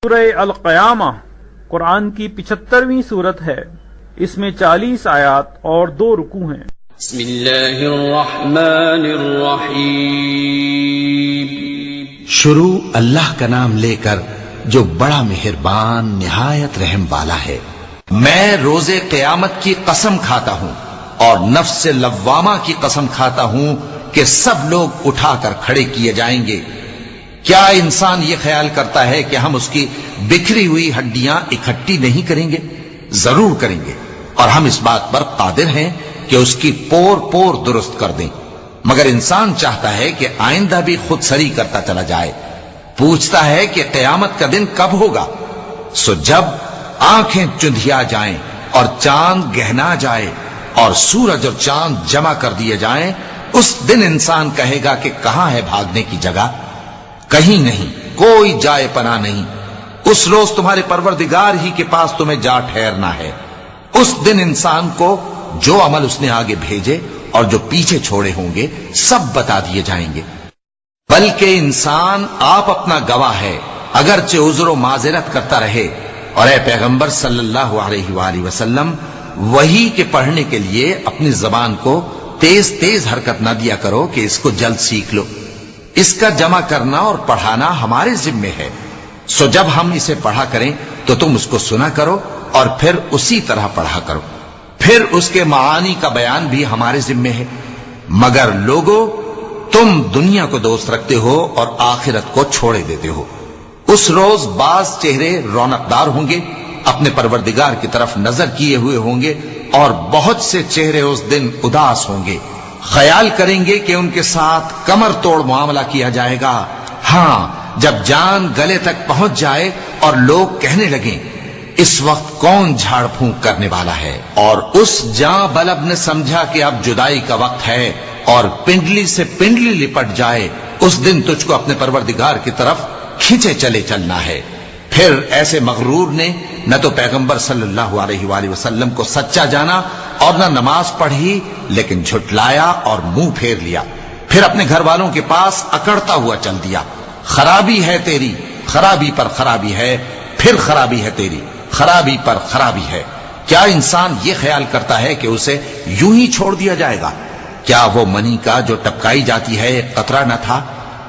سورہ القیامہ قرآن کی 75ویں صورت ہے۔ اس میں 40 آیات اور 2 رکوع ہیں۔ بسم اللہ الرحمن الرحیم۔ شروع اللہ کا نام لے کر جو بڑا مہربان نہایت رحم والا ہے۔ میں روز قیامت کی قسم کھاتا ہوں اور نفس لوامہ کی قسم کھاتا ہوں کہ سب لوگ اٹھا کر کھڑے کیے جائیں گے۔ کیا انسان یہ خیال کرتا ہے کہ ہم اس کی بکھری ہوئی ہڈیاں اکٹھی نہیں کریں گے؟ ضرور کریں گے، اور ہم اس بات پر قادر ہیں کہ اس کی پور پور درست کر دیں۔ مگر انسان چاہتا ہے کہ آئندہ بھی خود سری کرتا چلا جائے، پوچھتا ہے کہ قیامت کا دن کب ہوگا؟ سو جب آنکھیں چندھیا جائیں اور چاند گہنا جائے اور سورج اور چاند جمع کر دیے جائیں، اس دن انسان کہے گا کہ کہاں ہے بھاگنے کی جگہ؟ کہیں نہیں، کوئی جائے پناہ نہیں۔ اس روز تمہارے پروردگار ہی کے پاس تمہیں جا ٹھہرنا ہے۔ اس دن انسان کو جو عمل اس نے آگے بھیجے اور جو پیچھے چھوڑے ہوں گے سب بتا دیے جائیں گے۔ بلکہ انسان آپ اپنا گواہ ہے، اگرچہ عذر و معذرت کرتا رہے۔ اور اے پیغمبر صلی اللہ علیہ وآلہ وسلم، وحی کے پڑھنے کے لیے اپنی زبان کو تیز تیز حرکت نہ دیا کرو کہ اس کو جلد سیکھ لو۔ اس کا جمع کرنا اور پڑھانا ہمارے ذمے ہے، سو جب ہم اسے پڑھا کریں تو تم اس کو سنا کرو اور پھر اسی طرح پڑھا کرو، پھر اس کے معانی کا بیان بھی ہمارے ذمے ہے۔ مگر لوگو، تم دنیا کو دوست رکھتے ہو اور آخرت کو چھوڑے دیتے ہو۔ اس روز بعض چہرے رونق دار ہوں گے، اپنے پروردگار کی طرف نظر کیے ہوئے ہوں گے، اور بہت سے چہرے اس دن اداس ہوں گے، خیال کریں گے کہ ان کے ساتھ کمر توڑ معاملہ کیا جائے گا۔ ہاں، جب جان گلے تک پہنچ جائے اور لوگ کہنے لگیں اس وقت کون جھاڑ پھونک کرنے والا ہے، اور اس جاں بلب نے سمجھا کہ اب جدائی کا وقت ہے اور پنڈلی سے پنڈلی لپٹ جائے، اس دن تجھ کو اپنے پروردگار کی طرف کھینچے چلے چلنا ہے۔ پھر ایسے مغرور نے نہ تو پیغمبر صلی اللہ علیہ وآلہ وسلم کو سچا جانا اور نہ نماز پڑھی، لیکن جھٹلایا اور منہ پھیر لیا، پھر اپنے گھر والوں کے پاس اکڑتا ہوا چل دیا۔ خرابی ہے تیری، خرابی پر خرابی ہے، پھر خرابی ہے تیری، خرابی پر خرابی ہے۔ کیا انسان یہ خیال کرتا ہے کہ اسے یوں ہی چھوڑ دیا جائے گا؟ کیا وہ منی کا جو ٹپکائی جاتی ہے ایک قطرہ نہ تھا،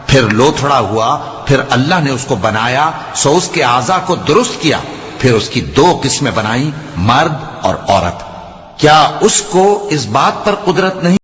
پھر لوتھڑا ہوا، پھر اللہ نے اس کو بنایا، سو اس کے اعضاء کو درست کیا، پھر اس کی 2 قسمیں بنائیں، مرد اور عورت۔ کیا اس کو اس بات پر قدرت نہیں